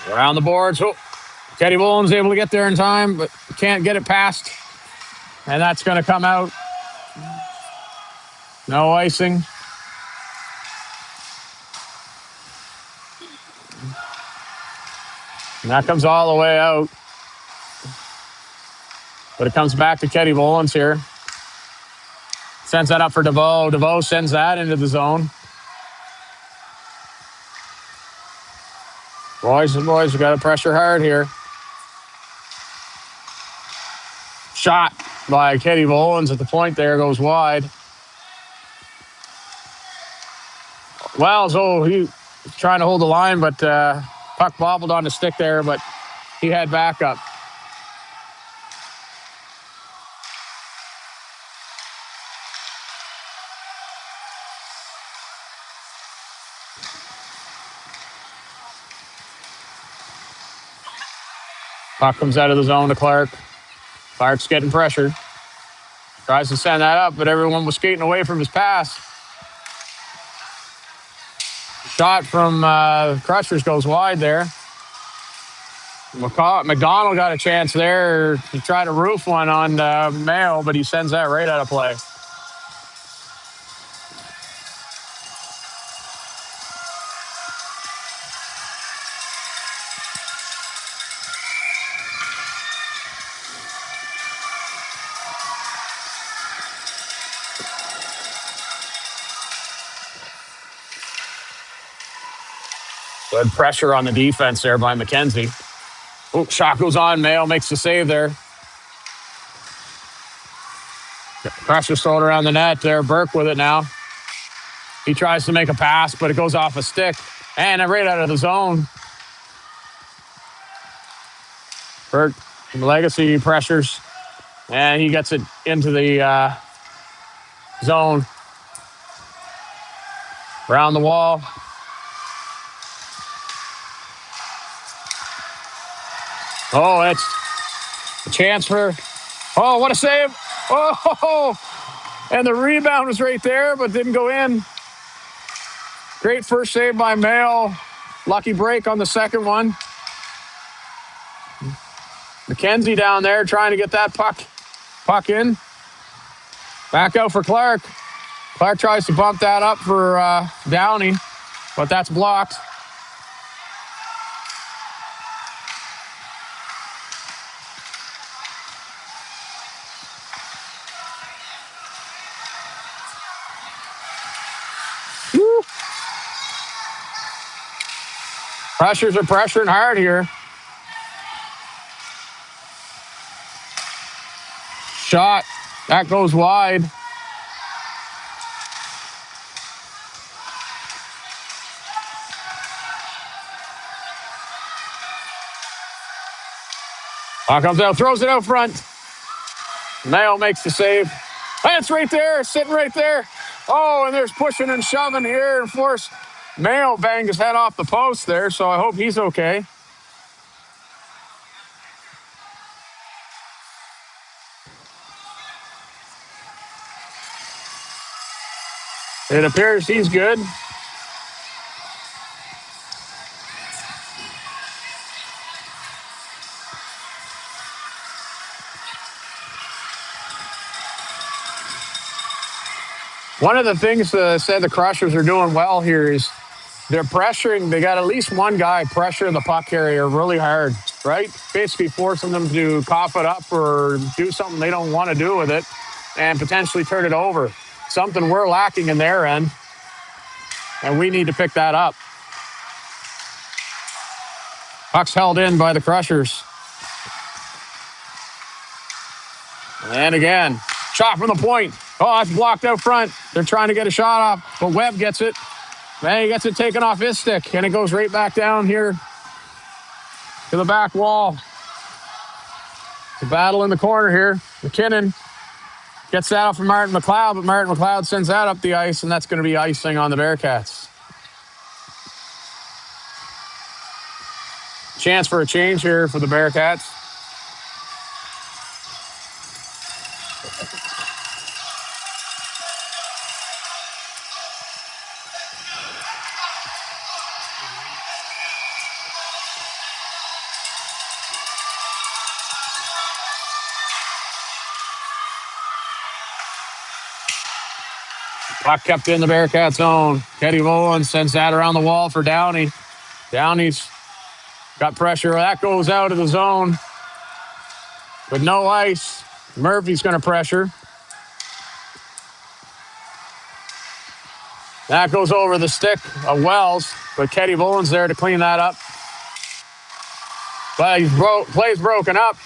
Around the boards. Oh, Teddy Williams able to get there in time, but can't get it past. And that's going to come out. No icing. And that comes all the way out. But it comes back to Keddy Volans here. Sends that up for DeVoe. DeVoe sends that into the zone. Boys, we got to pressure hard here. Shot by Keddy Volans at the point there, goes wide. Wells, he's trying to hold the line, but puck bobbled on the stick there, but he had backup. Puck comes out of the zone to Clark. Clark's getting pressured. Tries to send that up, but everyone was skating away from his pass. Shot from Crushers goes wide there. McDonald got a chance there to try to roof one on Mayo, but he sends that right out of play. Good pressure on the defense there by McKenzie. Oh, shot goes on. Mayo makes the save there. Pressure thrown around the net there. Burke with it now. He tries to make a pass, but it goes off a stick. And right out of the zone. Burke, Legacy pressures. And he gets it into the zone. Around the wall. Oh, it's a chance for. Oh, what a save! Oh, and the rebound was right there, but didn't go in. Great first save by Mayo. Lucky break on the second one. McKenzie down there trying to get that puck in. Back out for Clark. Clark tries to bump that up for Downey, but that's blocked. Woo. Pressures are pressuring hard here. Shot. That goes wide. Puck comes out, throws it out front. Mayo makes the save. That's right there, sitting right there. Oh, and there's pushing and shoving here. And force Mayo banged his head off the post there, so I hope he's okay. It appears he's good. One of the things said the Crushers are doing well here is they're pressuring. They got at least one guy pressuring the puck carrier really hard, right? Basically forcing them to cough it up or do something they don't want to do with it and potentially turn it over. Something we're lacking in their end, and we need to pick that up. Puck's held in by the Crushers. And again, shot from the point. Oh, that's blocked out front. They're trying to get a shot off, but Webb gets it. Man, he gets it taken off his stick, and it goes right back down here to the back wall. It's a battle in the corner here. McKinnon gets that off from Martin McLeod, but Martin McLeod sends that up the ice, and that's going to be icing on the Bearcats. Chance for a change here for the Bearcats. Puck kept in the Bearcat zone. Teddy Volan sends that around the wall for Downey. Downey's got pressure. That goes out of the zone. With no ice, Murphy's going to pressure. That goes over the stick of Wells, but Teddy Volan's there to clean that up. But play's broken up.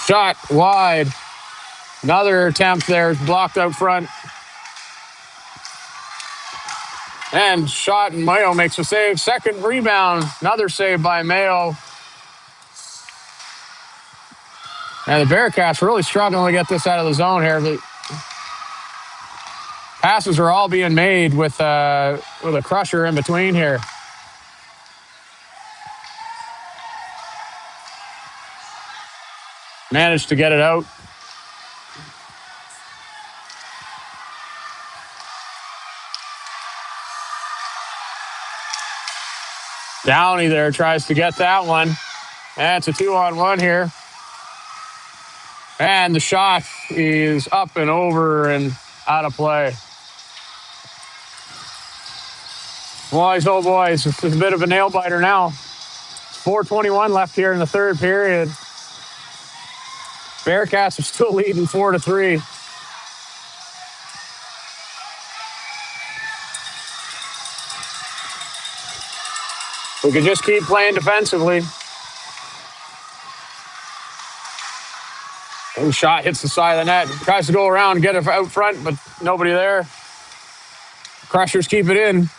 Shot wide. Another attempt there, blocked out front. And shot, and Mayo makes a save. Second rebound, another save by Mayo. And the Bearcats really struggling to get this out of the zone here. But passes are all being made with a Crusher in between here. Managed to get it out. Downey there tries to get that one. And it's a 2-on-1 here. And the shot is up and over and out of play. Boys, oh boys, it's a bit of a nail biter now. 4:21 left here in the third period. Bearcats are still leading 4-3. We could just keep playing defensively. And shot hits the side of the net. Tries to go around and get it out front, but nobody there. Crushers keep it in.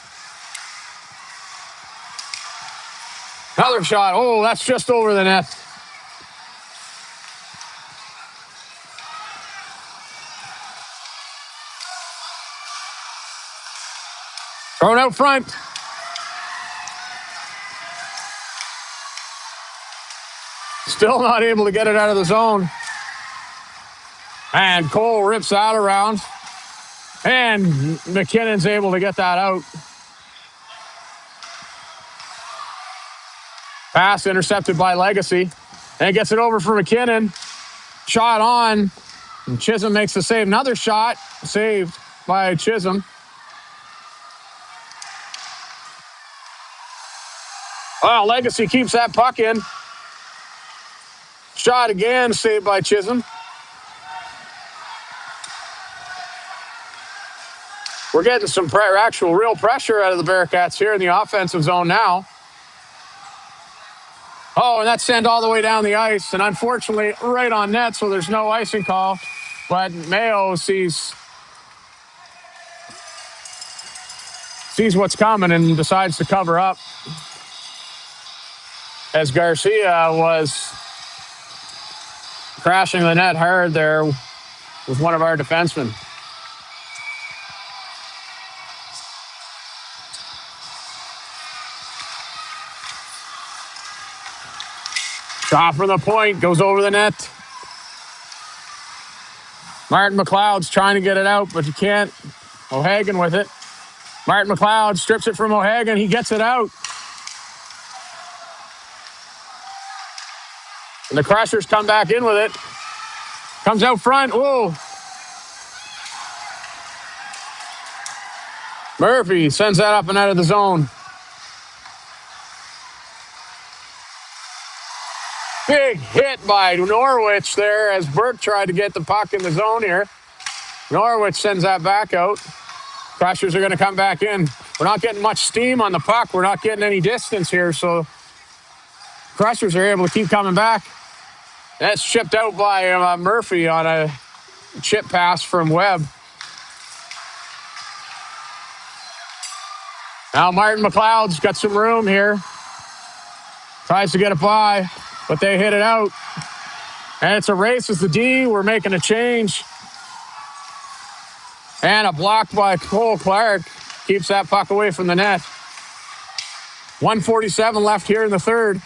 Another shot. Oh, that's just over the net. Thrown out front. Still not able to get it out of the zone. And Cole rips that around. And McKinnon's able to get that out. Pass intercepted by Legacy. And gets it over for McKinnon. Shot on. And Chisholm makes the save. Another shot saved by Chisholm. Well, Legacy keeps that puck in. Shot again, saved by Chisholm. We're getting some actual real pressure out of the Bearcats here in the offensive zone now. Oh, and that's sent all the way down the ice. And unfortunately, right on net, so there's no icing call. But Mayo sees what's coming and decides to cover up. As Garcia was crashing the net hard there with one of our defensemen. Shot from the point, goes over the net. Martin McLeod's trying to get it out, but he can't. O'Hagan with it. Martin McLeod strips it from O'Hagan. He gets it out. And the Crushers come back in with it. Comes out front. Whoa. Murphy sends that up and out of the zone. Big hit by Norwich there as Burke tried to get the puck in the zone here. Norwich sends that back out. Crushers are going to come back in. We're not getting much steam on the puck. We're not getting any distance here, so Crushers are able to keep coming back. That's chipped out by Murphy on a chip pass from Webb. Now Martin McLeod's got some room here. Tries to get it by, but they hit it out. And it's a race as the D. We're making a change. And a block by Cole Clark keeps that puck away from the net. 1:47 left here in the third.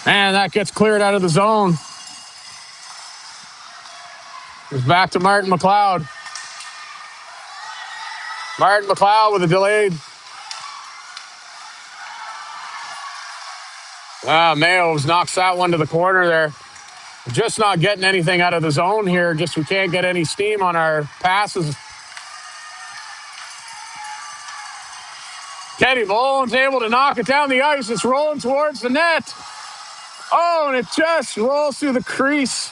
And that gets cleared out of the zone. It's back to Martin McLeod. Martin McLeod with a delayed. Mayo knocks that one to the corner there. Just not getting anything out of the zone here. Just we can't get any steam on our passes. Kenny Boland's able to knock it down the ice. It's rolling towards the net. Oh, and it just rolls through the crease.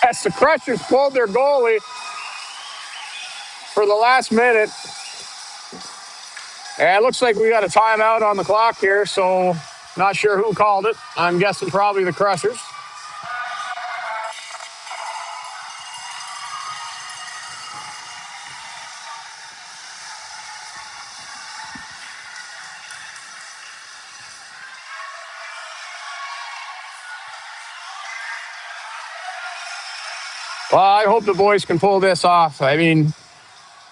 As the Crushers pulled their goalie for the last minute. And it looks like we got a timeout on the clock here, so not sure who called it. I'm guessing probably the Crushers. Well, I hope the boys can pull this off. I mean,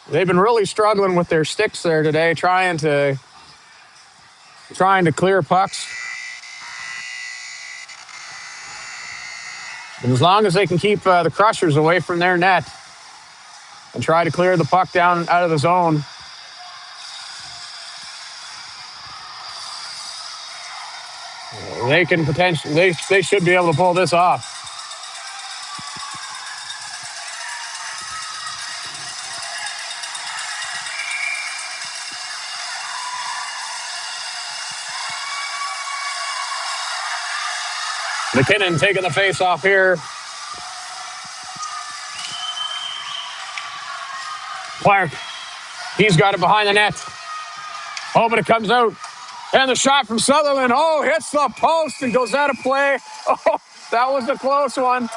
they've been really struggling with their sticks there today, trying to clear pucks. And as long as they can keep the Crushers away from their net and try to clear the puck down out of the zone, they can potentially they should be able to pull this off. McKinnon taking the face off here. Clark, he's got it behind the net. Oh, but it comes out. And the shot from Sutherland, hits the post and goes out of play. Oh, that was a close one.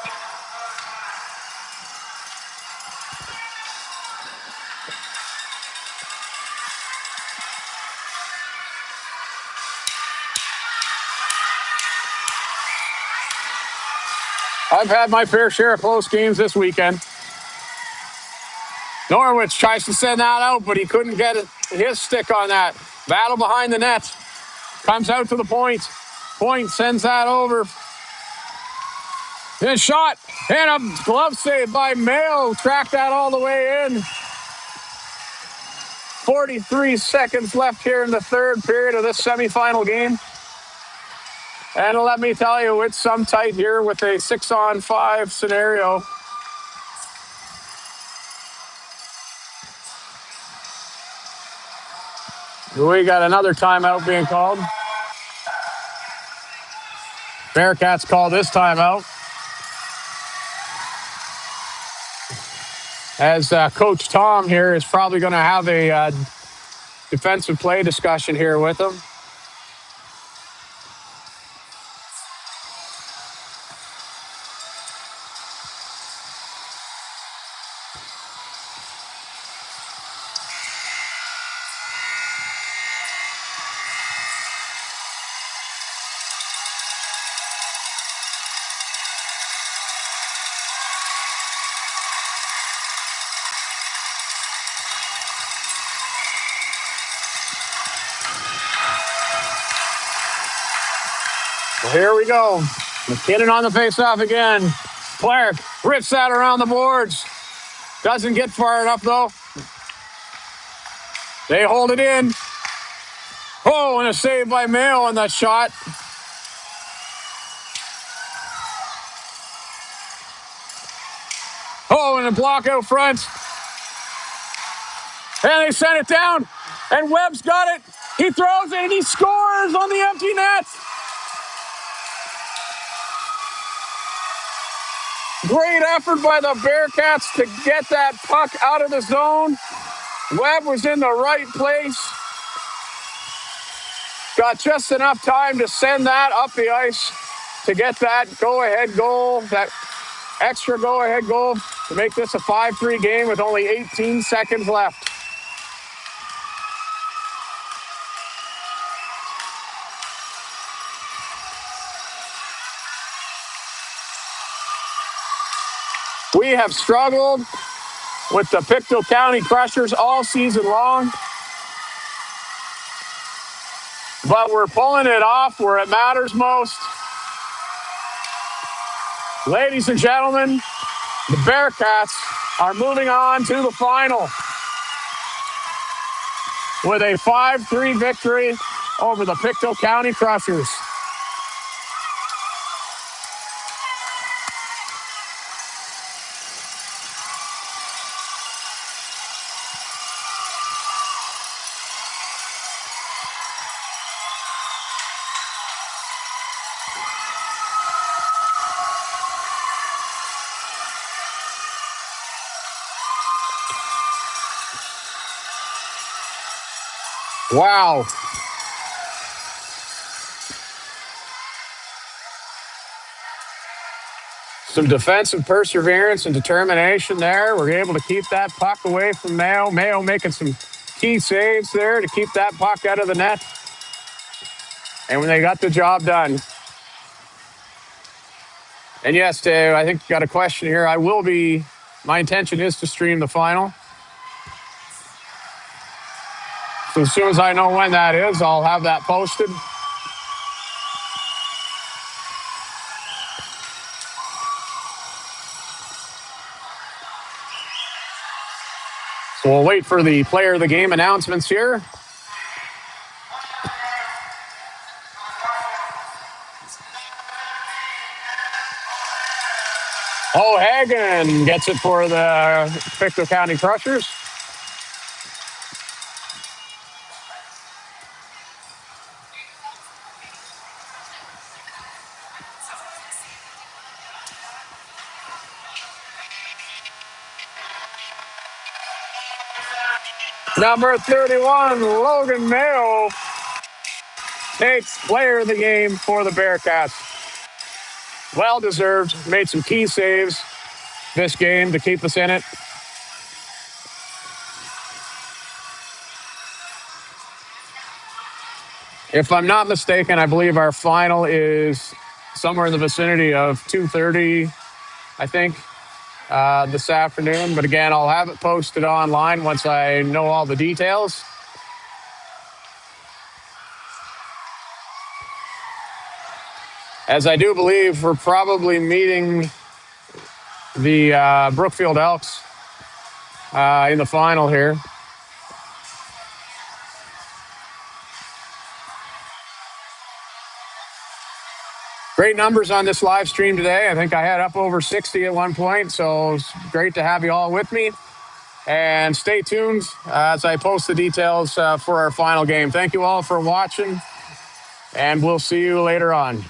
I've had my fair share of close games this weekend. Norwich tries to send that out, but he couldn't get his stick on that. Battle behind the net. Comes out to the point. Point sends that over. Then shot. And a glove save by Mayo. Tracked that all the way in. 43 seconds left here in the third period of this semifinal game. And let me tell you, it's some tight here with a 6-on-5 scenario. We got another timeout being called. Bearcats call this timeout. As Coach Tom here is probably going to have a defensive play discussion here with him. Well, here we go. McKinnon on the faceoff again. Clark rips that around the boards. Doesn't get far enough, though. They hold it in. Oh, and a save by Mayo on that shot. Oh, and a block out front. And they sent it down. And Webb's got it. He throws it and he scores on the empty net. Great effort by the Bearcats to get that puck out of the zone. Webb was in the right place. Got just enough time to send that up the ice to get that go-ahead goal, that extra go-ahead goal to make this a 5-3 game with only 18 seconds left. We have struggled with the Pictou County Crushers all season long, but we're pulling it off where it matters most. Ladies and gentlemen, the Bearcats are moving on to the final with a 5-3 victory over the Pictou County Crushers. Wow. Some defensive perseverance and determination there. We're able to keep that puck away from Mayo. Mayo making some key saves there to keep that puck out of the net. And when they got the job done. And yes, Dave, I think you got a question here. My intention is to stream the final. So as soon as I know when that is, I'll have that posted. So we'll wait for the player of the game announcements here. O'Hagan gets it for the Pictou County Crushers. Number 31, Logan Mayo, takes player of the game for the Bearcats. Well deserved. Made some key saves this game to keep us in it. If I'm not mistaken, I believe our final is somewhere in the vicinity of 2:30, I think, this afternoon. But again, I'll have it posted online once I know all the details. As I do believe we're probably meeting the Brookfield Elks in the final here. Great numbers on this live stream today. I think I had up over 60 at one point, so it's great to have you all with me. And stay tuned as I post the details for our final game. Thank you all for watching, and we'll see you later on.